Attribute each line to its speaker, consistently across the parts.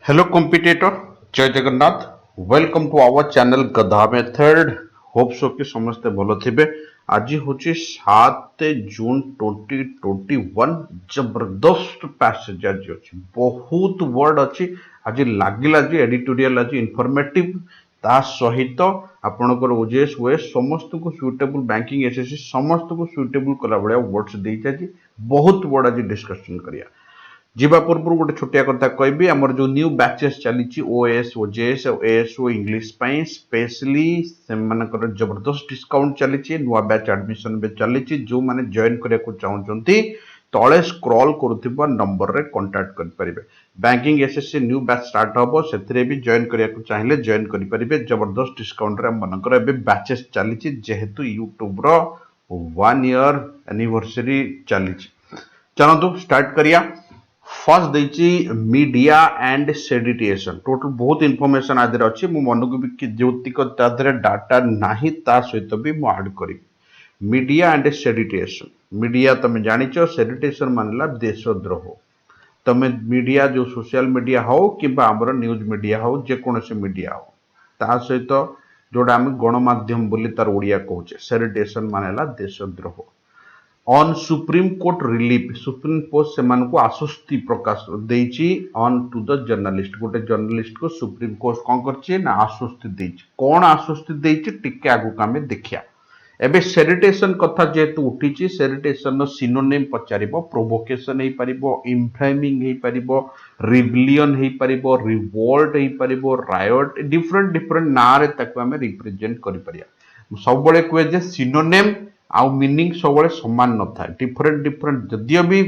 Speaker 1: Hello competitor, जय Jagannath. Welcome to our channel Gadha method. Hope so कि समस्ते भलो थिबे। आज होची 7 जून 2021। जबरदस्त पैसेज आज अछि, बहुत वर्ड अछि। आज लागिला जे एडिटोरियल आज इंफॉर्मेटिव ता सहित आपनकर ओजेएस ओएस समस्त को सुटेबल बैंकिंग एसएससी समस्त को सुटेबल कला बळिया वर्ड्स देइता जी। बहुत वर्ड आज डिस्कशन करिया। जीवा पूर्व गोटे छोटिया कथा कहबी, आमर जो न्यू बैचेस चली ओएस ओजेएस एएसओ इंग्लिश पई स्पेशली से मानकर जबरदस्त डिस्काउंट चली। नुआ बैच एडमिशन बे चली। जो माने जॉइन करिया को चाहउचंती तळे स्क्रॉल करूथिबा नंबर रे कांटेक्ट कर परिबे। Banking SSC new batch start हबो, सेथरे भी जॉइन करिया को चाहिले जॉइन करि परिबे। जबरदस्त डिस्काउंट रे मानकर एबे बैचेस चली, जेहेतु यूट्यूब रो 1 ईयर एनिवर्सरी चली। चलंतु स्टार्ट करिया। फर्स्ट देची मीडिया एंड सेडिटेशन। टोटल बहुत इनफॉरमेशन आदर अच्छी। मु मन को भी ज्योतिक तादरे डाटा नाही ता सहित भी मु ऐड करी। Media and सेडिटेशन। मीडिया तमे जानिचो, सेडिटेशन मानला देशद्रोह। तमे मीडिया जो सोशल मीडिया हो कि आमर न्यूज मीडिया हो, जेकोसी मीडिया हो ता सहित जोड़ा आम गणमाध्यम बोली तार ओडिया कहूचे, सेडिटेशन मानेला देशद्रोह। On supreme court relief. Supreme court से आश्वस्ति प्रकाश देइची ऑन टू द जर्नलिस्ट। गोटे जर्नलिस्ट को सुप्रीम कोर्ट कौन करछि ना आश्वस्ति देइची। कौन आश्वस्ति देइची टिके आगु कामे देखिया। एबे सेडिटेशन कथा जेतु उठिची, सेडिटेशन नो सिनोनिम पचारिबो। प्रोवोकेशन हेई परिबो, इनफ्लेमिंग हेई परिबो, रिबेलियन हेई परिबो, रिवोल्ट हेई परिबो, रायट, डिफरेंट डिफरेंट ना रे ताको हमें रिप्रेजेंट करि परिया। सब बळे कुए जे सिनोनिम आउ मीनिंग सब समान न था, डिफरेंट डिफरेंट जदियो भी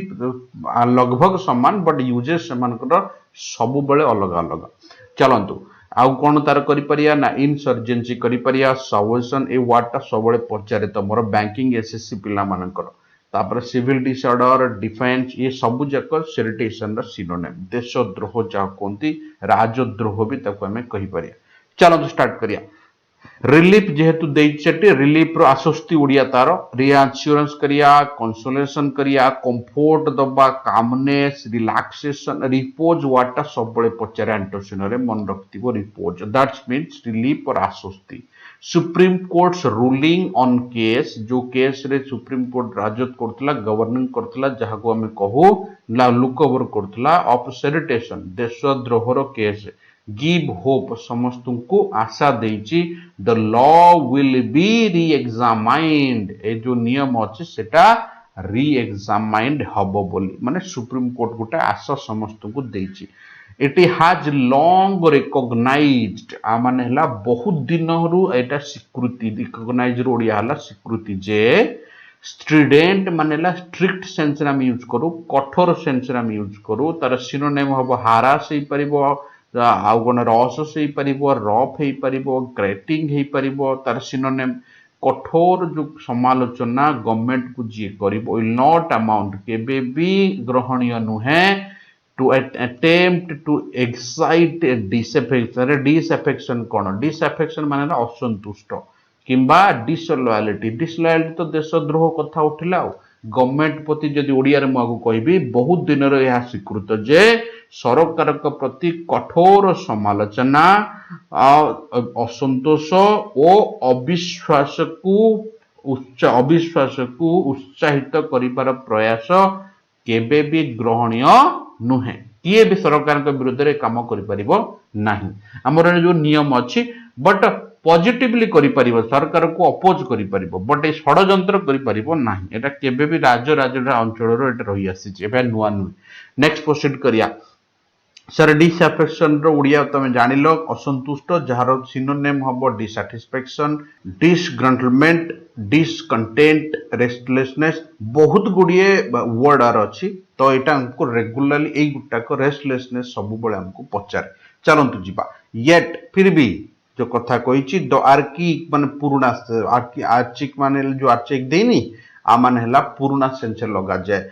Speaker 1: लगभग समान, बट यूजेस सब बड़े अलग अलग। चलतु आउ कौन तार करिपरिया ना इनसर्जेन्सी करिपरिया, सबवर्सन ए वार्डटा सब पचारे तुम बैंकिंग एसएससी पिला मानकर। तापर सिविल डिसऑर्डर, डिफेंस, ये सब जाक सेडिटेशन सिनोनिम। देशद्रोह जहाँ कहते, राजद्रोह भी ताको हमें कहि परिया। चलतु स्टार्ट करिया। रिलीफ जेहेतु देइछेटी, रिलीफ रो आश्वस्ति उड़िया तार रिअश्योरेंस करिया, कंसोलेशन करिया, कंफर्ट दबा, कामनेस, रिलैक्सेशन, रिपोज वाटा सब बळे पचारे एंटोसिन रे मन रखतिबो रिपोज। दैट्स मीन्स रिलीफ और आश्वस्ति। Supreme Court's ruling on case, जो केस रे सुप्रीम कोर्ट राजत करतला, गवर्निंग करतला, जहा को हमें कहू ला लुक ओवर करतला ऑफ सेडिटेशन, देशद्रोह रो केस। गिव होप, समस्त को आशा देइची the law will be reexamined. ए जो नियम अच्छे सेटा री एग्जामाइंड हबो बोली, माने सुप्रीम कोर्ट गोटे आशा समस्त को देइची। इट हैज लॉन्ग रिकॉग्नाइज्ड, आ माने हला बहुत दिन रु एटा स्वीकृति। रिकॉग्नाइज रो ओडिया हला स्वीकृति। जे स्ट्रिडेंट मानेला स्ट्रिक्ट सेंस रे हम यूज करू, कठोर सेंस रे हम यूज करू। तार सिनोनिम हबो हारास हेई परिबो, आउ गण रस हेई परिबो, रफ हेई परिबो, ग्रेटिंग हेई परिबो। तार सिनोनिम कठोर जो समालोचना गवर्नमेंट को जी करिबो, विल नॉट अमाउंट, केबे भी ग्रहणीय नुहे to attempt to excite disaffection. Disaffection कौन? डिसअफेक्शन माने असंतुष्ट किंबा डिसलॉयलिटी। डिसलॉयलिटी तो देशद्रोह कथा उठिला। गवर्नमेंट प्रति जदि ओडिया रे मु कहबी, बहुत दिन रे यह स्वीकृत जे सरकार प्रति कठोर समालोचना, असंतोष और अविश्वास को उत्साहित करिबार प्रयास केबे भी ग्रहणीय नुहे। किए भी सरकार के विरुद्ध रे काम करि परिबो नाही। हमर जो नियम अछि, बट पॉजिटिवली करि परिबो, सरकार को अपोज करि परिबो, बट ए षडयंत्र करि परिबो नाही। एटा केबे भी राज्य अंचल रो एटा रहि आसी, एबे नुआ नु। नेक्स्ट प्रोसीड करिया। सर डिसअफेक्शन रो ओडिया तमे जानिलो, असंतुष्ट, जार सिनोनिम हबो डिसैटिस्फैक्शन, डिसग्रंटलमेंट, डिसकंटेंट, रेस्टलेसनेस। बहुत गुड़िए वर्ड आर अछि, तो एटा हमको रेगुलरली एई गुटा को रेस्टलेसनेस सब बळे हमको पचारे। चलंतु जिबा। येट फिर भी जो कथा कहिछि, द आर्किक माने पुराना, आर्चिक माने जो आर्चिक देनी, आ माने हला पुराना सेंस लगा जाए।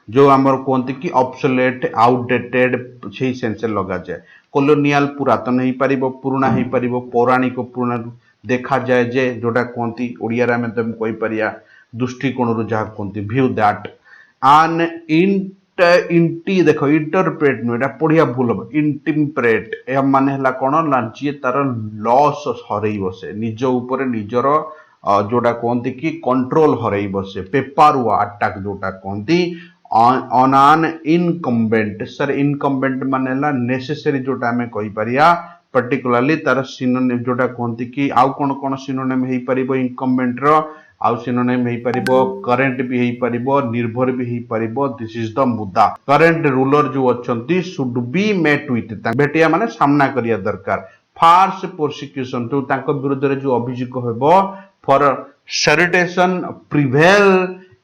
Speaker 1: जो आमर कहते कि ऑब्सोलेट, आउटडेटेड, से सेंस लगा जाए। कॉलोनियल पुरातन ही पारिबो, पुराना ही पारिबो, पौराणिक पुराना देखा जाए जे जोटा कहती ओडिया रे हम तुम कहि परिया दृष्टिकोण रु जहा कहती व्यू दैट। एन इंटी देखो इंटरप्रेट नु एटा पढ़िया भूल हम इंटिम्परेट ए माने हला कोन ना जी तार लॉस हरई बसे निज ऊपर निजर जोटा कहते कि कंट्रोल हरई बसे पेपर अटैक जोटा कहती on an incumbent sir incumbent माने हला नेसेसरी जोटा हमें कहि परिया पर्टिकुलरली तार सिनोनिम जोटा कहते कि आउ कोन कोन सिनोनिम हेई परिबो इनकम्बेंट रो आउ सिनोनिम हेई परिबो करेंट भी हेई परिबो निर्भर भी हेई परिबो दिस इज द मुद्दा करेंट रूलर जो अछंती शुड बी मेट विथ भेटिया माने सामना करिया दरकार फार्स प्रोसिक्यूशन तो तांको विरुद्ध रे जो अभियोग हेबो for sedition prevail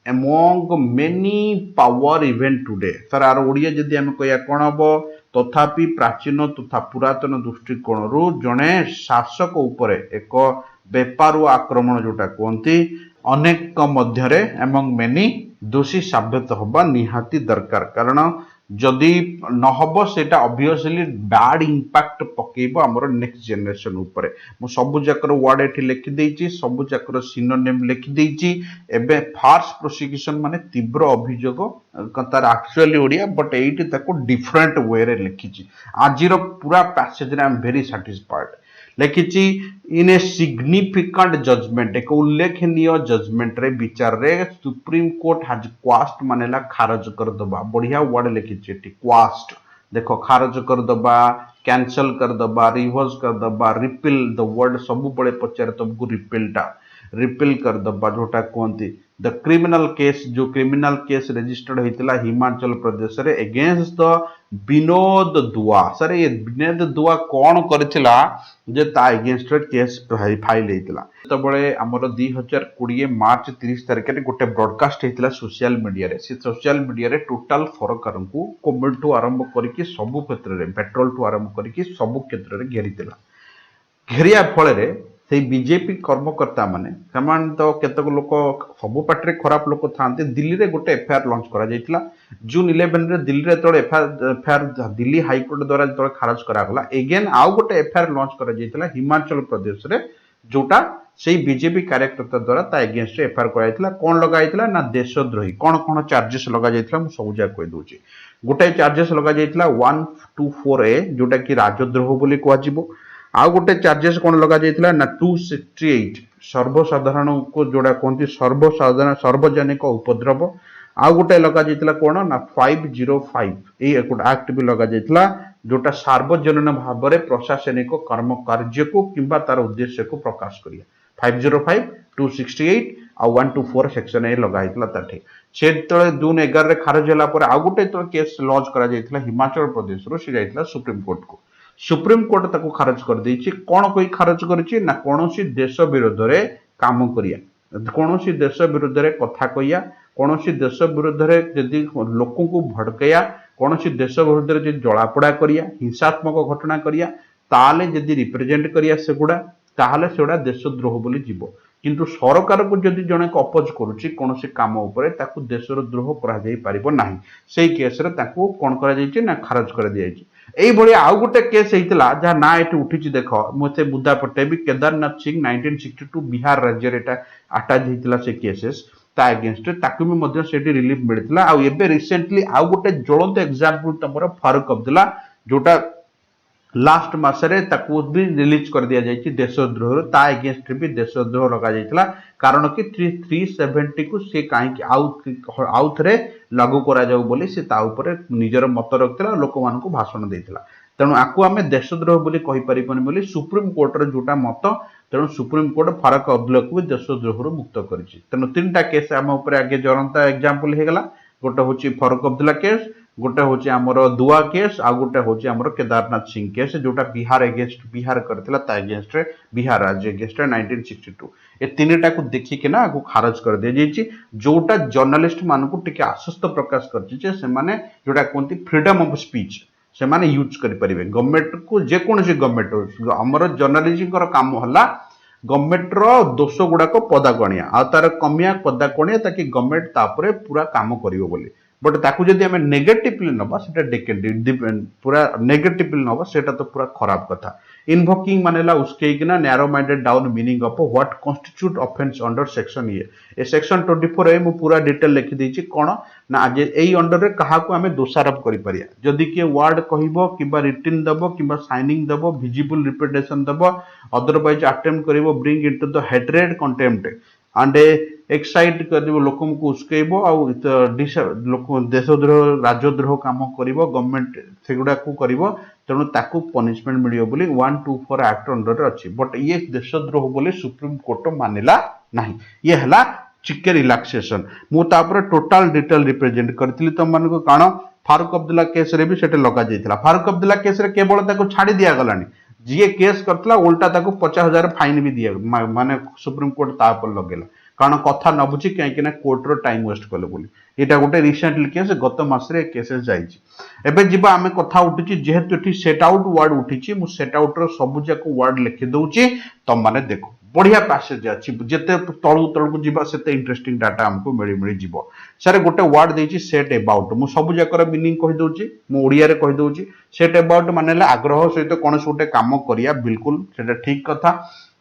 Speaker 1: among many power event today sir आर ओडिया जदि हम कहिया कोन हबो तथापि प्राचीन तथा पुरातन दृष्टिकोण जड़े शासक उपरे एक बेपार आक्रमण जोटा कहती अनेक मध्य एमंग मेनी दोषी साब्यत होबा निहाती दरकार कारण जदि नहब सेटा ऑब्वियसली बैड इंपैक्ट पकेबो हमर नेक्स्ट जनरेशन ऊपर मु सब जाकर वर्ड एठी लिखि देछि सब जाकर सिनोनिम लिखि देछि एबे फार्स प्रोसिक्यूशन माने तीव्र अभियोग तार एक्चुअली ओडिया बट एठी ताको डिफरेंट वे रे लिखिछि आजिर पूरा पैसेज रे आई एम वेरी सैटिस्फाइड लिखिछि इन ए सिग्निफिकेंट जजमेंट एक उल्लेखनीय जजमेंट रे विचार रे सुप्रीम कोर्ट हैज क्वास्ट मानेला खारज कर दबा बढ़िया वर्ड लिखिछि एटी क्वास्ट देखो खारज कर दबा कैंसल कर दबा रिवर्स कर दबा रिपील द वर्ड सब बड़े पचार तुमको रिपील कर दबा जोटा कहती द क्रिमिनल केस जो क्रिमिनल केस रजिस्टर्ड होता हिमाचल प्रदेश रे अगेंस्ट द विनोद दुआ सर ये विनोद दुआ कौन करथिला जे ता अगेंस्ट रे केस फाइल हेतिला तबळे हमर 2020 मार्च 30 तारिख रे गोटे ब्रॉडकास्ट हेतिला सोशल मीडिया रे से सोशल मीडिया रे टोटल फरकरन को कोविड टू आरंभ करके सब क्षेत्र रे पेट्रोल टू आरंभ करके सब क्षेत्र रे घेरितिला घेरिया फल रे से बीजेपी कर्मकर्ता माने समान तो केतक लोक सब पार्टी खराब लोक थांते दिल्ली रे गोटे एफआईआर लॉन्च करा जायतिला जून 11 रे दिल्ली रे तोड़ एफआईआर दिल्ली हाई कोर्ट द्वारा तोड़ खारज करा गला अगेन आउ गोटे एफआईआर लॉन्च करा जायतिला हिमाचल प्रदेश रे जोटा से बीजेपी कार्यकर्ता द्वारा ता अगेंस्ट एफआईआर करा जायतिला कोन लगा जायतिला ना देशद्रोही कोन कोन चार्जेस लगा जायतिला मु सब जा कहि दोची गोटे चार्जेस लगा जायतिला 124 ए जोटा कि राजद्रोह बोली कहवा जिवो आउ गोटे चार्जेस कौन लगा जायतिला ना 268 सर्वसाधारण को जोड़ा कहती सर्वसाधारण सार्वजनिक उपद्रव आउ गोटे लगा जायतिला कौन ना 505 ए एक्ट भी लगा जायतिला जोटा सार्वजनीन भाव में प्रशासनिक कर्म कार्य को किंबा तार उद्देश्य को प्रकाश करिया 505 268 आ 124 सेक्शन ए लगा जायतिला ताठी से तळे जून 11 रे खारज होला पर आउ गोटे तो केस लॉन्च करा जायतिला हिमाचल प्रदेश रो से जायतिला सुप्रीम कोर्ट को सुप्रीम कोर्ट ताको खारज कर देछि कोन कोई खारज करछि ना कोनोसी देश विरोध रे काम करिया कोनोसी देश विरोध रे कथा कहिया कोनोसी देश विरोध रे यदि लोक को भड़कैया कोनोसी देश विरोध रे यदि जलापोड़ा करिया हिंसात्मक घटना करिया ताले यदि रिप्रेजेंट करिया सेगुडा ताले सेगुडा देशद्रोह बोली जीवो किंतु सरकार को जदि जने को अपोज करूछि कोनोसी काम उपरे ताकू देशर द्रोह करा जाई परिबो नाही सेही केस रे ताकू कोन करा जायछि ना खारज कर दिया जायछि एई भली आउ गोटे केस हेतिला जहा ना एठी उठिछि देखो मोते मुद्दा पटेबी केदारनाथ सिंह 1962 बिहार राज्य रे एटा अटैच हेतिला से केसेस ता अगेंस्ट ताकू भी मध्य सेठी रिलीफ मिलितला आ एबे रिसेंटली आउ गोटे ज्वलंत एग्जांपल तमरो फारूक अब्दुल्ला जोटा लास्ट मासरे ताकू भी रिलीज कर दिया जायछि देशद्रोह ता अगेंस्ट भी देशद्रोह लगा जायतिला कारण कि 370 को से काहे कि आउ थरे लागू करा जाऊ बोली से ता ऊपर निजर मत रखतिला लोक मान को भाषण देतिला तेणु आकु आमे देशद्रोह बोली कहि परिबनी बोली सुप्रीम कोर्ट रे जोटा मत तेणु सुप्रीम कोर्ट फारूक अब्दुल्ला को भी देशद्रोह रो मुक्त करिछि तेणु तीनटा केस हम ऊपर आगे जरंता एग्जांपल हे गला गोटे होची फारूक अब्दुल्ला केस गोटे होची हमर दुआ केस आ गोटे होची हमर केदारनाथ सिंह केस जोटा बिहार अगेंस्ट बिहार करथिला ता अगेंस्ट रे बिहार राज्य अगेंस्ट 1962 ए तीनटा को देखि के ना आगु खारज कर दे जेछि जोटा जर्नलिस्ट मान को टिके आश्वस्त प्रकाश करछि जे से माने जोटा कोनती फ्रीडम ऑफ स्पीच से माने यूज करि परिबे गवर्नमेंट को जे कोनसी गवर्नमेंट हमर जर्नलिज्म कर काम हला गवर्नमेंट रो दोष गुडा को पदा गणिया आ तार कमिया पदा गणिया ताकि गवर्नमेंट तापरे पूरा काम करिवो बोली बट ताकू जदि हमें नेगेटिवली नबा सेटा पूरा नेगेटिवली नबा सेटा तो पूरा खराब कथा इन्वोकिंग मानेला उसकेकिना narrow minded down meaning of what constitute offence under section A section 24 A मु पूरा डिटेल लिखि देछि कोन ना आज एई अंडर रे कहा को हमें दोषारोप करि परिया जदि के वर्ड कहिबो किबा रिटन दबो किबा साइनिंग दबो विजिबल रिप्रेजेंटेशन दबो अदरवाइज अटेम्प्ट करिवो bring into the hatred contempt and excite कर लोक को उस्केब लोक देशद्रोह राजद्रोह काम कर गवर्नमेंट सेगुड़ा को कर तेणु ताकू पनिशमेंट मिलियो बोली 124 एक्ट अंडर अच्छी बट ये देशद्रोह बोली सुप्रीम कोर्ट मानिला नहीं ये हला चिके रिलैक्सेशन मु तापर टोटल डिटेल रिप्रेजेंट करथिली तुम मन को काण फारूक अब्दुल्ला केस रे भी सेटे लगा जाइथिला फारूक अब्दुल्ला केस रे केवल ताको छाड़ी दिया गलानी जी केस करथिला उल्टा ताको 50,000 फाइन भी दिया माने सुप्रीम कोर्ट ता पर लगेला कारण कथा न बुझी कहीं कोर्ट रो टाइम वेस्ट कले बोली एटा गोटे रिसेंटली केस गत मासरे केसेस जाइछि एबे जिबा आमे कथा उठिछि जेहेतु एठी सेट आउट वर्ड उठिछि मु सेट आउट रो सब जाको वर्ड लिखि दउछि तम माने देखो बढ़िया पैसेज अछि जेते तळु तळु जिबा सेते इंटरेस्टिंग डाटा हमको मिली जिवो सर गोटे वर्ड देछि सेट अबाउट मु सब जाकर मीनिंग कहि दउछि मु ओडिया रे कहि दउछि सेट अबाउट मानेला आग्रह सहित कोनस गोटे काम करिया बिल्कुल सेटा ठीक कथा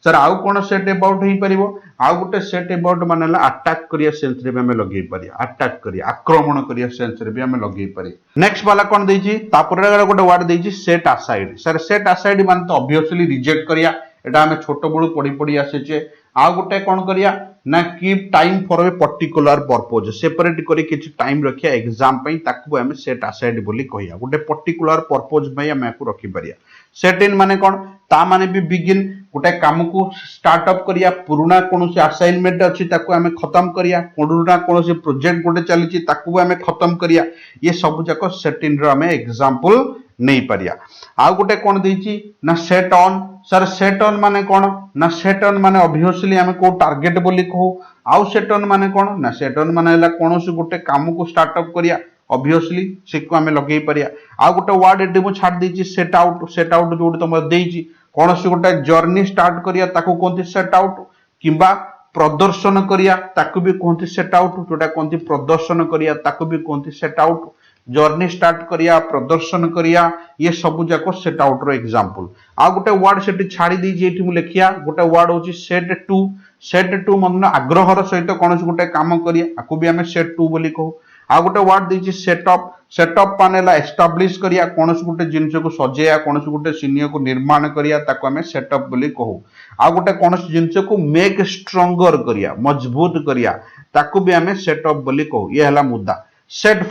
Speaker 1: सर आउ कोन सेट अबाउट हे परिबो आउ गोटे सेट अबाउट मानेला अटैक करिया सेंस रे भी हमें लगेई परिया अटैक करिया आक्रमण करिया सेंस रे भी हमें लगेई परिया नेक्स्ट वाला कोन देछि तापर गोटे वर्ड देछि set aside sir set aside माने तो ऑब्वियसली रिजेक्ट करिया एटा हमें छोट बळु पढी पढी आसेचे आ गोटे कोन करिया ना keep time for a particular purpose separate करी किछ टाइम रखिया एग्जाम पई ताकू हमें सेट असाइड बोली कहिया गोटे पर्टिकुलर पर्पज पई हमें को रखि परिया सेट इन माने कोन ता माने भी बिगिन गोटे काम को स्टार्ट अप करिया पुराना कोनोसी असाइनमेंट अछि ताकू हमें खत्म करिया कोडुना कोनोसी प्रोजेक्ट गोटे चलीछि ताकू हमें खत्म करिया ये सब जाको सेट इन रो हमें एग्जांपल नहीं परिया आ गोटे कोन देछि ना set on sir set on माने कोन ना सेट ऑन माने ऑब्वियसली हमें को टारगेट बोली कहू आउ सेट ऑन माने कोन ना सेट ऑन माने हला कोनोसी गोटे काम को स्टार्ट अप करिया ऑब्वियसली से को हमें लगेई परिया आ गोटे वर्ड एटी मु छाड़ देछि सेट आउट जोड तुम देछि कोनोसी गोटे जर्नी स्टार्ट करिया ताको कोनती सेट आउट किबा प्रदर्शन करिया ताको भी कोनती सेट आउट जोटा कोनती प्रदर्शन करिया ताको भी कोनती सेट आउट जर्नी स्टार्ट करिया प्रदर्शन करिया ये सब जाको सेट आउट रो एग्जांपल आ गोटे वर्ड सेठी छाड़ी दी जे एठी मु लिखिया गोटे वर्ड होची सेट टू मन आग्रह रो सहित कोनोसी गोटे काम करिया आकु भी हमें सेट टू बोली कहू आ गोटे वर्ड देछि सेटअप मानेला एस्टैब्लिश करिया कोनोसी गोटे जिंस को सजेया कोनोसी गोटे सीनियर को निर्माण करिया ताको हमें सेटअप बोली कहू आ गोटे कोनोसी जिंस को मेक स्ट्रांगर करिया मजबूत करिया ताको भी हमें सेटअप बोली कहू ये हला मुद्दा सेट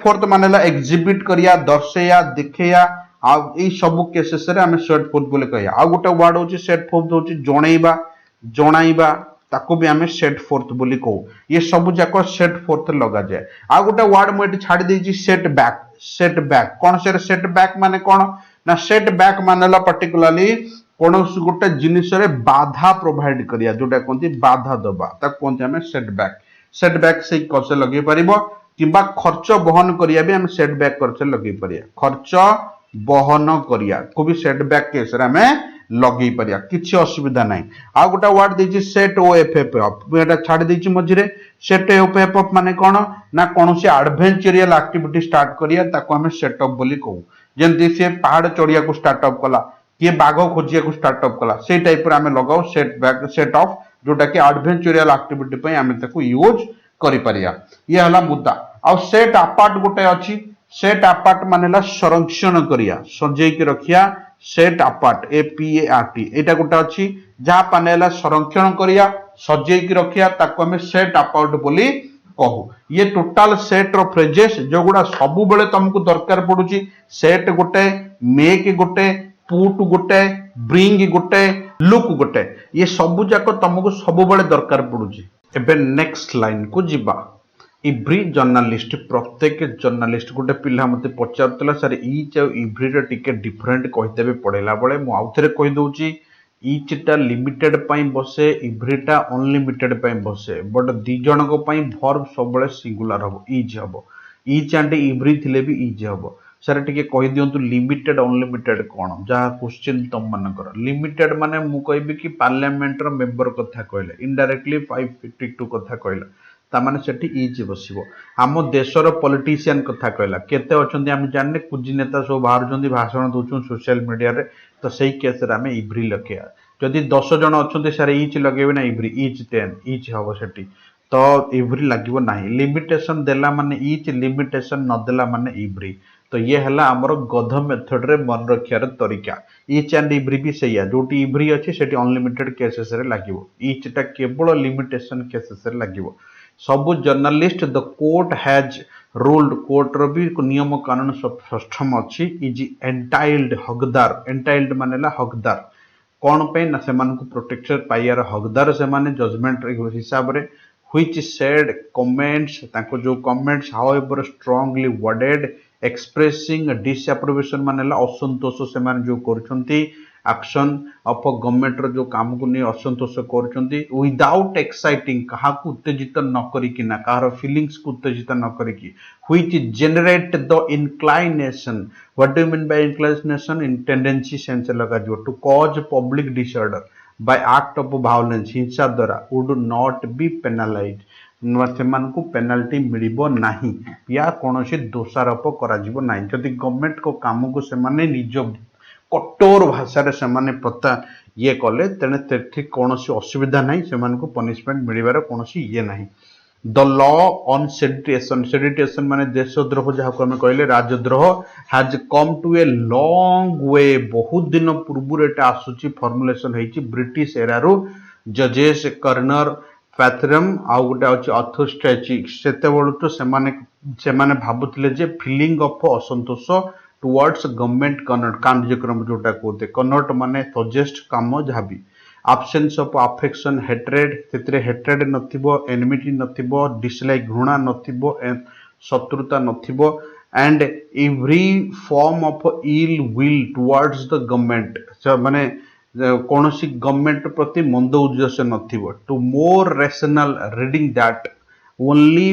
Speaker 1: फोर्थ मानेला एग्जिबिट करिया दर्शया दिखेया आ ई सब केसेस रे हमें सेट फोर्थ बोले कहया आ गोटे वर्ड होची सेट फोर्थ होची जणाइबा ताको भी हमें सेट फोर्थ बोली कहू ये सब जाको सेट फोर्थ लगा जाए आ गोटे वर्ड मु एटी छाड़ी देछि सेट बैक कोन सेट बैक माने कोन ना सेट बैक मानेला पर्टिकुलरली कोनोस गोटे जिनिस रे बाधा प्रोवाइड करिया जोटा कोनती बाधा दबा ताको कोनती हमें सेट बैक से कसे लगे परिबो किबा खर्च बहन करिया भी हम सेट बैक करछे लगे परिया खर्च बहन करिया को भी सेट बैक केस रे हमें लगे परिया किछि असुविधा नाही आ गोटा वर्ड देछि सेट ओएफएफ एटा छाडी देछि मझिरे सेट ओएफएफ माने कोन ना कोनोसी एडवेंचरियल एक्टिविटी स्टार्ट करिया ताको हमें सेटअप बोली कहू जेंति से पहाड़ चढ़िया को स्टार्टअप कला के बाघ खोजिया को स्टार्टअप कला से टाइप रे हमें लगाओ सेट ऑफ जोटा कि एडवेंचरियल एक्टिविटी पई हमें ताको यूज करि परिया ये हला मुद्दा आ सेट अपार्ट गोटे अछि सेट अपार्ट मानेला संरक्षण करिया सजै के रखिया सेट अपार्ट APART एटा गोटे अछि जा पानेला संरक्षण करिया सजै के रखिया ताको हमें सेट अपार्ट बोली कहू ये टोटल सेट रो फ्रेजेस जो गुडा सब बेले तुमको दरकार पडुची सेट गोटे मेक गोटे पुट गोटे ब्रिंग गोटे लुक गोटे ये सब जाको तुमको सब बेले दरकार पडुची एबे नेक्स्ट लाइन को जिबा इब्री जर्नलिस्ट प्रत्येक जर्नलिस्ट गोटे पिला मते पचारतला सर ईच आ इब्री रे टिके डिफरेंट कहिदेबे पड़ेला बळे मु आउथरे कहि दउची ईच टा लिमिटेड पई बसे इब्री टा अनलिमिटेड पई बसे बट दी जण को पई वर्ब सब बळे सिंगुलर हबो ईच एंड इब्री थिले भी ईज हबो सर टिके कहि दियंतु लिमिटेड अनलिमिटेड कोन जहा क्वेश्चन तम मन कर लिमिटेड माने मु कहबी कि पार्लियामेंट रो मेंबर कथा कहले इनडायरेक्टली 552 कथा कहला ता माने सेठी इज बसिबो हम देशर पॉलिटिशियन कथा कहला केते अछंती हम जानने कुछ नेता सब बाहर जंदी भाषण दोचुं सोशल मीडिया रे तो सही केस रे आमे इब्री लगे जदि 10 जन अच्छा सार इच लगे ना इब्री इच 10 इच हम से तो इब्री लगे ना लिमिटेशन देला माने इच लिमिटेशन नदेला माने इब्री तो ये है आमर गध मेथड रे मन रखार तरीका इच एंड इब्री भी सैया जो इब्री अच्छी से अनलिमिटेड केसेस रे लगे इचटा केवल लिमिटेशन केसेस रे लगे सबु journalist the court has ruled court रो भी नियम कानून सक्षम अच्छी इज एंटाइल्ड हकदार एंटाइल्ड मानेला हकदार कौन पे ना से प्रोटेक्शन पाइबार हकदार से जजमेंट हिसाब रे which said comments ताको जो comments however strongly worded expressing disapprobation मानेला असंतोष से माने जो करछंती एक्शन ऑफ गवर्नमेंट रो जो काम को नहीं असंतोष करछंती विदाउट एक्साइटिंग कहा को उत्तेजित न करी कि ना कहार फीलिंग्स को उत्तेजित न करी कि which generate the inclination what do you mean by inclination in tendency sense लगा जो to cause public disorder by act of violence हिंसा द्वारा would not be penalized से पेनाल्टी मिलिबो नहीं या कौन दोषारोप करा नहीं जदि गवर्नमेंट को काम को से निज कठोर भाषा से पता ये कले तेने कौन असुविधा नहीं से पनिशमेंट मिलवार कौन ये नहीं द लॉ ऑन सेडिटेशन माने देशद्रोह जहाँ आम कहले राजद्रोह has come to a long way बहुत दिन पूर्व एटा आसुची फॉर्मुलेशन है ब्रिटिश एरारू जजेस कर्नर पैथरम आउ गोटे अच्छे अर्थोस्ट्रेची से तो से भावुले जे फिलिंग ऑफ असंतोष टुवर्ड्स गवर्नमेंट कार्यक्रम जोटा कहते कनट माने सजेस्ट काम जहाँ भी absence of affection hatred तितरे hatred नथिबो enmity नथिबो dislike घृणा नथिबो शत्रुता नथिबो and every form of ill will towards the government माने कौन सी गवर्नमेंट प्रति मंद उद्देश्य नथिबो to more rational reading that only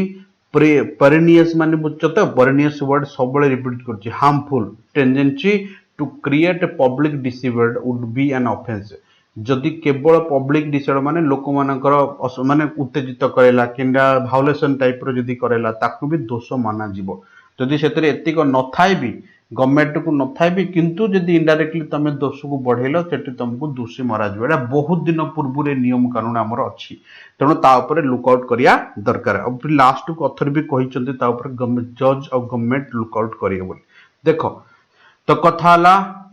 Speaker 1: perilous माने बुझतो perilous word सबले रिपीट करछि harmful tendency to create public disorder would be an offense जदि केवल पब्लिक डिसऑर्डर माने लोक मानकर माने उत्तेजित करेला किंबा भायोलेशन टाइप रो जदि करेला ताकू भी दोष माना जीवो जदि सेतरे एतिक न थाई भी गवर्नमेंट को न थाई भी किंतु जदि इनडायरेक्टली तमे दोष को बढ़ेलो सेठी तुमको दोषी मारा जीवो एटा बहुत दिन पूर्व रे नियम कानून हमर अछि तेनो ता ऊपर लुक आउट करिया दरकार अब लास्ट को अथर भी कहिचंती ता ऊपर जज और गवर्नमेंट लुक आउट करियो बोली देखो तो कथा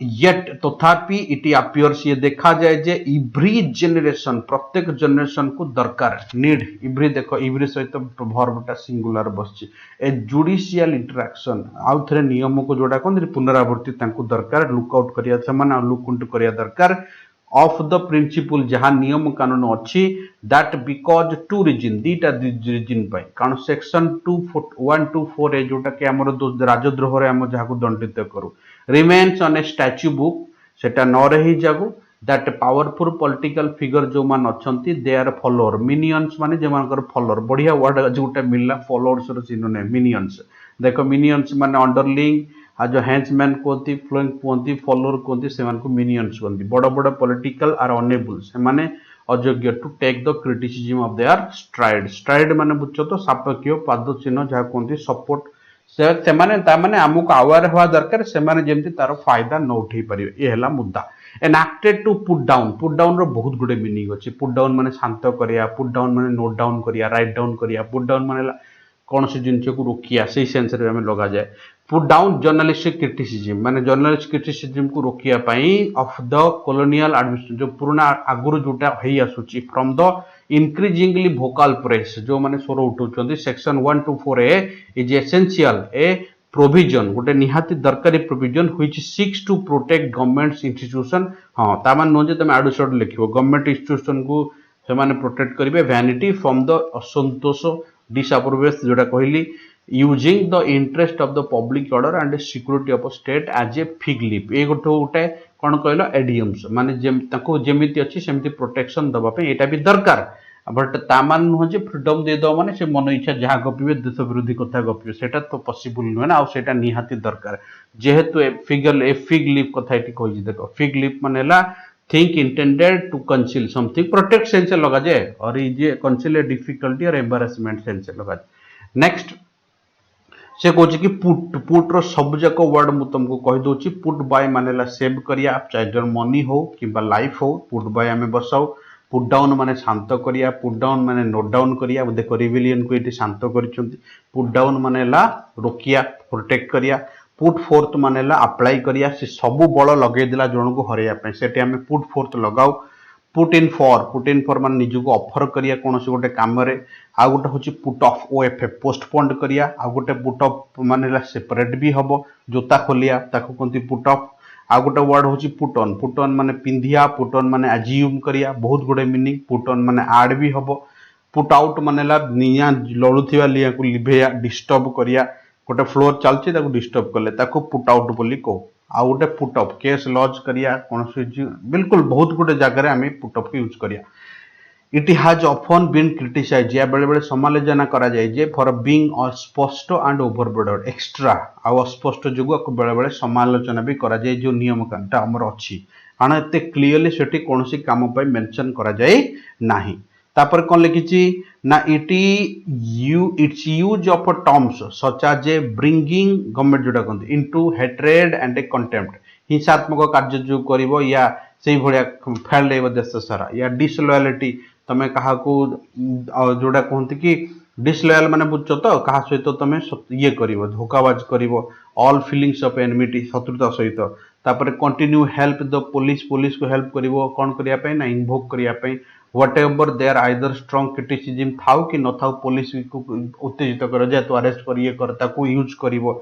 Speaker 1: येट तथापि इट अपियर्स ये देखा जाए जे इव्री जनरेशन प्रत्येक जनरेशन को दरकार नीड इव्री देखो इव्री सहित वर्बटा सिंगुलर बसछि ए जुडिशियल इंटरेक्शन आउ थरे नियम को जोड़ा कोन पुनरावृत्ति तांको दरकार लुक आउट करिया समान लुक इनटू करिया दरकार ऑफ द प्रिंसिपल जहां नियम कानून अच्छी दैट बिकॉज टू रीजन दीटा रीजन पाई कारण सेक्शन 124 ए जोटा कि हमर राजद्रोह रे हम जहां को दंडित करू remains on A statue book सेटा न रही जागो दैट पावरफुल पॉलिटिकल फिगर जो मान अछंती दे आर फॉलोअर मिनियंस माने जे मानकर फॉलोअर बढ़िया वर्ड जोटा मिलला फॉलोअर्स रो सिनोनिम मिनियंस देखो मिनियंस माने अंडरलिंग आ जो हैंड्समैन कहती फ्लोइंग कहती फॉलोअर कहती से मिनियंस कहती बड़ बड़ पॉलिटिकल आर अनेबल से माने अयोग्य to take the criticism of their stride माने बुझो तो सापेक्ष पाद चिन्ह जहाँ कहते सपोर्ट से माने आमको अवेयर हवा दरकार से माने जेमती तार फायदा न उठे पारे ये है मुद्दा एनाक्टेड टू पुट डाउन रो बहुत गुडे मीनिंग अच्छे पुट डाउन माने शांत करिया पुट डाउन माने नोट डाउन करिया राइट डाउन करिया पुट डाउन माने कौन सी जिनस को रोकिया से सेंस रे हमें लगा जाए पुट डाउन जर्नलिस्टिक क्रिटिसिज्म माने जर्नलिस्ट क्रिटिसिज्म को रोकिया पाई ऑफ द कॉलोनियल एडमिनिस्ट्रेशन जो पुराना आगुरु जोटा हेई आसुची from the increasingly vocal press जो माने स्वर उठौचंदी section 124 A is essential a provision गोटे निहाती दरकारी provision which seeks to protect government institution हां ता मान नो जे तमे आडु सड लिखिबो गवर्नमेंट इंस्टीट्यूशन को से माने प्रोटेक्ट करिवे वैनिटी फ्रॉम द असंतोष डिसअप्रोवेशन जोटा कहली using the interest of the public order and security of state as a fig leaf ए गोटे कौन कहल एडियम्स माने जेमिति अच्छी सेमती प्रोटेक्शन दबा पे एटा भी दरकार बट तामान नुह जे फ्रीडम दे दो माने से मन इच्छा जहाँ गपिबे देश विरोधी कथा गपिबे सेटा तो पॉसिबल नुहे ना सेटा निहाती दरकार जेहेतु ए फिग लीफ कथा एटी कहि देखो फिग लीफ माने ला thing intended to conceal something protect sense लगा जाए और ये कंसील ए डिफिकल्टी और एम्बारेसमेंट सेंस लगा जाए नेक्स्ट से कहे कि पुट पुट रो सब जाक वर्ड मु तुमको कहि दोची पुट बाय मानेला सेव करिया चाहे मनी हो किंबा लाइफ हो पुट बाय आमे बसाऊ पुट डाउन माने शांत करिया पुट डाउन माने नोट डाउन करिया देखो रिविलियन को ये शांत करिसेंती पुट डाउन मानेला रोकिया प्रोटेक्ट करिया पुट फोर्थ मानेला अप्लाई करिया से सब बल लगे देला जण को हरैया पे सेठी आमे पुट फोर्थ लगाऊ पुट इन फॉर मान निजको ऑफर करिया कौन से गोटे काम रे आ गोटे होची पुट ऑफ ओएफएफ पोस्टपोन्ड करिया आ गोटे पुट ऑफ मानेला सेपरेट भी हबो जोता खोलिया ताको कोंती पुट ऑफ आ गोटे वर्ड होची पुट ऑन माने पिंधिया पुट ऑन माने अज्यूम करिया बहुत गुडे मीनिंग पुट ऑन माने ऐड भी हबो पुट आउट मानेला निया लळुथिया लिया को लिभेया डिस्टर्ब करिया गोटे फ्लोर चलची ताको डिस्टर्ब करले ताको पुट आउट बोली को आ गोटे पुट ऑफ केस लॉज करिया कौन बिल्कुल बहुत गुटे जगह आम पुट ऑफ यूज करिया it has often been criticise या बेले बेले समालोचना करा जाए जे फॉर बीइंग अस्पष्ट एंड ओवरबोर्डेड एक्स्ट्रा आ अस्पष्ट जोगु बेले बेले समालोचना भी करा जाए जो नियम कानटा हमर अछि कारण एते क्लियरली सेठी कोनोसी काम पय मेंशन करा जाए नाही तापर कौन लिखी ना its use of terms such as a bringing government जोटा कहते into hatred and a contempt हिंसात्मक कार्य जो करिवो या से भलिया फैलेइबो देश सारा या डिसलॉयलिटी तमे कहा को जोटा कहते कि डिसलॉयल माने बुझछ तो कहा सहित तमे ये करिवो धोखाबाज करिवो ऑल फीलिंग्स ऑफ एनिमिटी शत्रुता सहित तापर continue help the police police को हेल्प करिवो कोन करिया पे ना इन्वोक करिया पे whatever there either strong criticism थाउ कि न थाउ पुलिस को उत्तेजित कर जाए तो अरेस्ट कर ये कर ताको यूज करिवो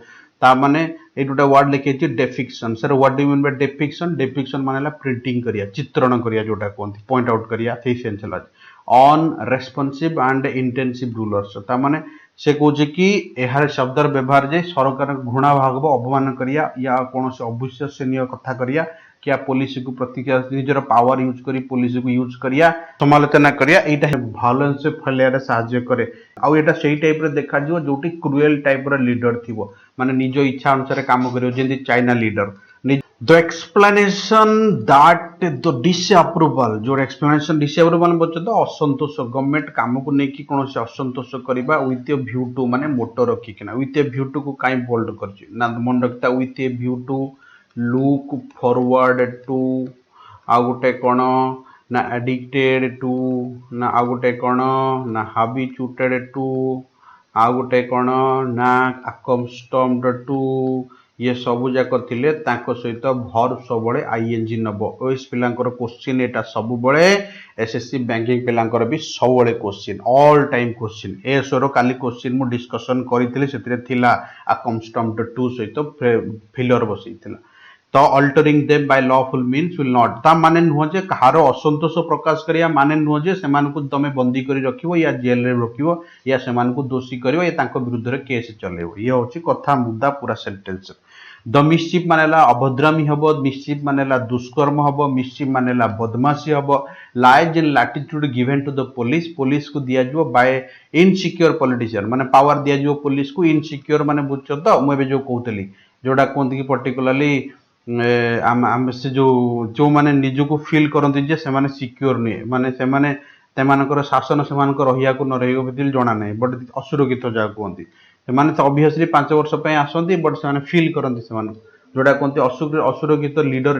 Speaker 1: ता माने ए दुटा वर्ड लिखे छि depiction sir what do you mean by depiction मानेला प्रिंटिंग करिया चित्रण करिया जोटा कोंती पॉइंट आउट करिया थी sense on responsive and intensive rulers ता माने से कहूँ कि यार शब्दर व्यवहार जे सरकार घृणा भागव अपमान करिया या कौन से अविश्वसनीय कथा करिया क्या पुलिस को प्रतिक्रिया निजर पावर यूज करी पुलिस को यूज करिया समालोचना करिया एटा वायलेंस से फैलिया साहाय्य करे आउ एटा सेही टाइप रे देखा जिवो जोटी क्रूएल टाइप रो लीडर थिवो माने निज इच्छा अनुसार काम करियो जेंति China leader the explanation that the disapproval जो एक्सप्लेनेशन डिसअप्रूवल बोलछ तो असंतोष गवर्नमेंट काम को नेकी कोन से असंतोष करबा विथ ए व्यू टू माने मोटो रखी किना विथ ए व्यू टू को काई बोल्ड करछि ना मन रखता with a view to look forward to आ गोटे कौन ना एडिक्टेड टू ना आ गोटे कौन ना हैबिचुएटेड टू आ गोटे कौन ना अकस्टम्ड टू ये सबू जाक थिले ताको सहित भर सबले आईएनजी नब ओएस पिलांकर क्वेश्चन एटा सब बळे एसएससी बैंकिंग पिलांकर भी सबले क्वेश्चन ऑल टाइम क्वेश्चन एसोर काली क्वेश्चन मु डिस्कशन करिथिले सेतिरे थिला अकस्टम्ड टू सहित फिलर बसैथिला तो altering them by lawful means will not ता माने नुह जे कहारो असंतोष प्रकाश करिया माने नुह जे सेमान को तमे बंदी करी रखिवो या जेल रे रखिवो या सेमान को दोषी करिवो या तांको विरुद्ध रे केस चलेवो ये होची कथा मुद्दा पूरा सेंटेंस द मिसचिफ मानेला अभद्रामी हबो मिसचिफ मानेला दुष्कर्म हबो मिसचिफ मानेला बदमाशी हबो lies in latitude given to the police police को दिया जो बाय इनसिक्योर पॉलिटिशियन माने पावर दिया जो पुलिस को इनसिक्योर माने बुझछ तो मु एबे जो कहतली जोडा कोंती कि पर्टिकुलरली आम से जो माने निजको फील करते जे से माने सिक्योर नहीं माने से माने तेमानकर शासन से रहिया को न रहियो बितिल जणा नै बट असुरक्षित जा कहती से तो ऑब्वियसली 5 वर्ष पे आसंती बट से फील करते से जोड़ा कहते असुरक्षित लीडर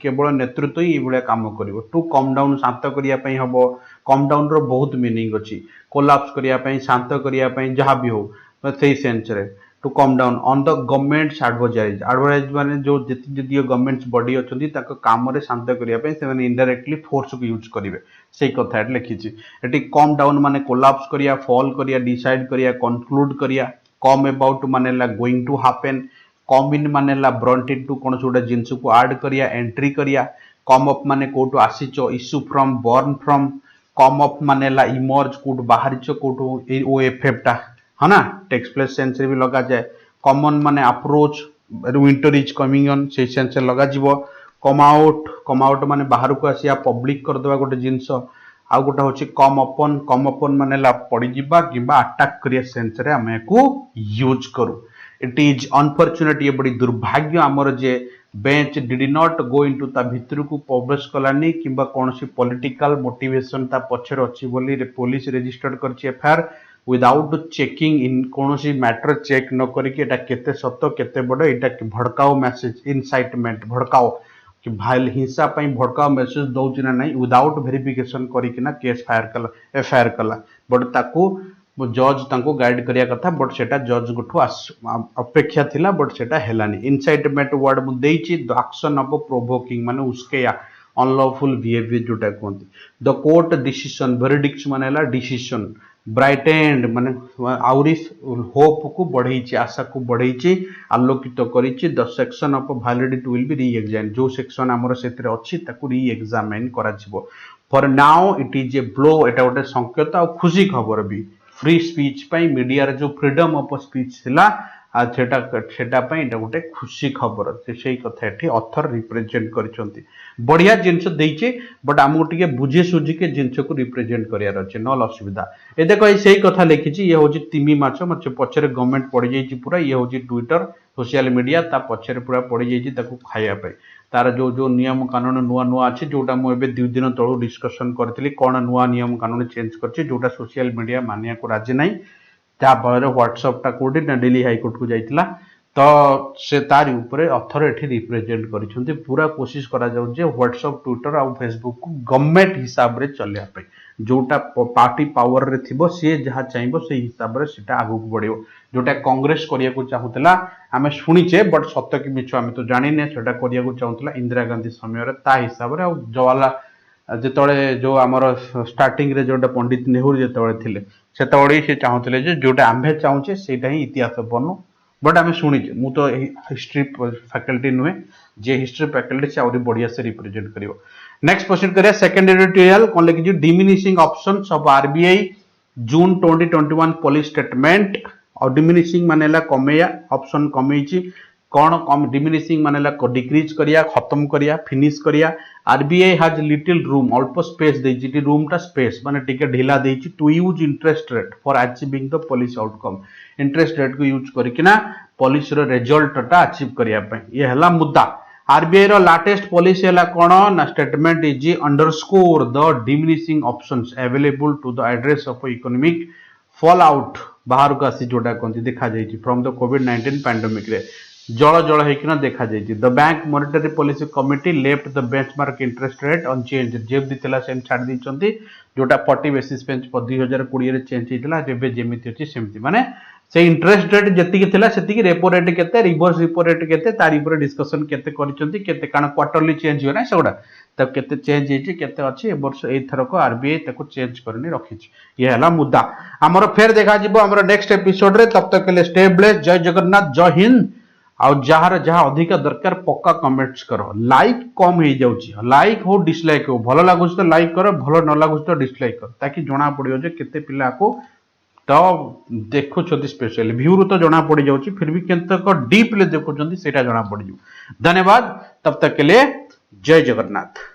Speaker 1: केवल नेतृत्व ही ये काम करिवो टू कम डाउन शांत करिया पई हबो कम डाउन रो बहुत मीनिंग अछि कोलैप्स करिया पई शांत करिया पई जहां भी हो सेही सेंस रे to come down on the government's advertise माने जो जति गवर्नमेंट्स बॉडी अछंती ताको काम रे शांत करिया पे से माने इनडायरेक्टली फोर्स को यूज करिवे सेही कथा एट लिखि छि एटी कम डाउन माने कोलैप्स करिया फॉल करिया डिसाइड करिया कंक्लूड करिया कम अबाउट माने ला गोइंग टू हैपन कम इन माने ला ब्रॉट इनटू कोन छोटा जिंस को ऐड करिया एंट्री करिया कम अप माने कोटो आसीचो issue from born from come up माने ला इमर्ज कोट बाहरिचो कोटो ए ओ एफएफ टा है ना टेक्स प्लेस सेंस रे भी लगा जाए कॉमन माने approach winter is coming on से सेंस लगा जीवो कम आउट माने बाहर को आसिया पब्लिक कर देबा गोटे जिंस आ गोटे होची कम अपन माने ला पड़ी जिबा किबा अटैक करिया सेंस रे हमें को यूज करू इट इज अनफॉर्चुनेट ये बड़ी दुर्भाग्य हमर जे bench did not go into ता भितर को प्रवेश कलानी किबा कोनसी पॉलिटिकल मोटिवेशन ता पछर अछि बोली पुलिस रजिस्टर्ड करछि एफआईआर विदाउट चेकिंग इन कौन सी मैटर चेक न करिके एटा केते सत केते बड़ एटा भड़काओ मैसेज इनसाइटमेंट भड़काओ कि भाई हिंसा पई भड़काओ मैसेज दउची ना नहीं विदाउट वेरिफिकेशन करिके ना केस फायर कला एफआईआर कला बट ताकू जज तांको गाइड करिया कथा बट सेटा जज गुठु अपेक्षा थिला बट सेटा हेलानी इनसाइटमेंट वर्ड मु देइची एक्शन ऑफ प्रोवोकिंग माने उसके अनलॉफुल बिहेवियर जोटा कहते द कोर्ट डिसीजन वेरिडिक्ट माने डिसीजन ब्राइटेंड माने आउरी होप को बढ़ेची आशा को बढ़ेची आलोकित करिची the section of validity will be reexamine जो सेक्शन हमर सेतरे अछि ताकू री एग्जामिन कराजिवो for now it is a blow एटा गोटे संकेत आ खुशी खबर भी फ्री स्पीच पाई मीडिया रे जो फ्रीडम ऑफ स्पीच थिला आ सेटा पाई एटा गोटे खुशी खबर से कथा एठी ऑथर रिप्रेजेंट करिसंती बढ़िया जिनस देइचे बट हमको टिके बुझे सुझी के जिनस को रिप्रेजेंट करियार अछि नल असुविधा ए देखो ए सही कथा लिखिछि ये होछि तिमी माछ मचे पछरे गवर्नमेंट पड़ी जाइछि पूरा ये होछि ट्विटर सोशल मीडिया ता पछरे पूरा पड़ी जाइछि ताको खाइया पाई तार जो जो नियम कानून नुआ नुआ अच्छे जोटा मुझे 2 दिन तलू डिस्कसन करी कौन नुआ नियम कानून चेंज कर जोटा सोशल मीडिया मानिया को राजी ना फल व्हाट्सएप टा कोडी ना दिल्ली हाईकोर्ट को जाइतिला तो से तारी ऊपर ऑथर एठी रिप्रेजेंट करिसंती पूरा कोशिश करा जाउ जे व्हाट्सएप ट्विटर आ फेसबुक को गवर्नमेंट हिसाब रे चलिया पे जोटा पार्टी पावर रे थिबो से जहा चाहबो से हिसाब रे सेटा आगु बढ़ियो जोटा कांग्रेस करिया को चाहुतला आमे सुनिचे बट सत्य कि मिछ आमे तो जानि ने सेटा करिया को चाहुतला इंदिरा गांधी समय रे ता हिसाब रे आ जवाहरलाल जेतळे जो हमर स्टार्टिंग रे जोटा पंडित नेहरू जेतळे थिले सेतळे से चाहुतले जे जोटा आम्भे चाहुचे सेटा ही इतिहास बनू बट आमे सुनिचे मु तो हिस्ट्री फैकल्टी नुहे जे हिस्ट्री फैकल्टी से आउरी बढ़िया से रिप्रेजेंट करियो नेक्स्ट प्रोसीड करिया सेकंड एडिटोरियल कोन लिखि diminishing options of RBI June 2021 policy statement और डिमिनिशिंग मानेला कमेया ऑप्शन कमेइची कौन कम डिमिनिशिंग मानेला डिक्रीज करिया खत्म करिया फिनिश करिया आरबीआई हैज लिटिल रूम अल्प स्पेस देइची रूम टा स्पेस माने टिके ढिला देइची to use interest rate for achieving the policy outcome interest rate को यूज करकिना पॉलिसी रो रिजल्ट टा अचीव करिया पे ये हला मुद्दा आरबीआई रो लेटेस्ट पॉलिसी हला कोन ना statement is underscore the diminishing options available to the address of economic fallout बाहर को आसी जोटा कोंती देखा जाइची फ्रॉम द कोविड-19 पैंडेमिक रे जड़ जड़ हेकिना देखा जाइची the bank monetary policy committee left the benchmark interest rate unchanged जेब दितला सेम छाड़ दिचंती जोटा 40 बेसिस पॉइंट 2020 रे चेंज हेतिला जेबे जेमिति अछि सेमति माने से इंटरेस्ट रेट जति के थिला सेति के रेपो रेट केते रिवर्स रेपो रेट केते तारी ऊपर डिस्कशन केते करिसंती केते काना क्वार्टरली चेंज हो ना सेगुडा तब केते चेंज हेची केते अछि ए वर्ष ए थरक आरबीआई ताको चेंज करनी रखिछि ये हला मुद्दा हमर फेर देखा जिवो हमर नेक्स्ट एपिसोड रे तब तक के लिए स्टे ब्लेस्ड जय जगन्नाथ जय हिंद आ जहार जहा अधिक दरकार पक्का कमेंट्स करो लाइक कम हो जाउची लाइक हो डिसलाइक हो भलो लागुच तो लाइक करो भलो न लागुच तो डिसलाइक करो ताकि जना पड़ियो जे केते पिला को तो देखु छथि स्पेशली व्यू तो जना पड़ी जाउची फिर भी केंतक डीप ले देखु छथि सेटा जना पड़ी जाउ धन्यवाद तब तक के लिए जय जगन्नाथ।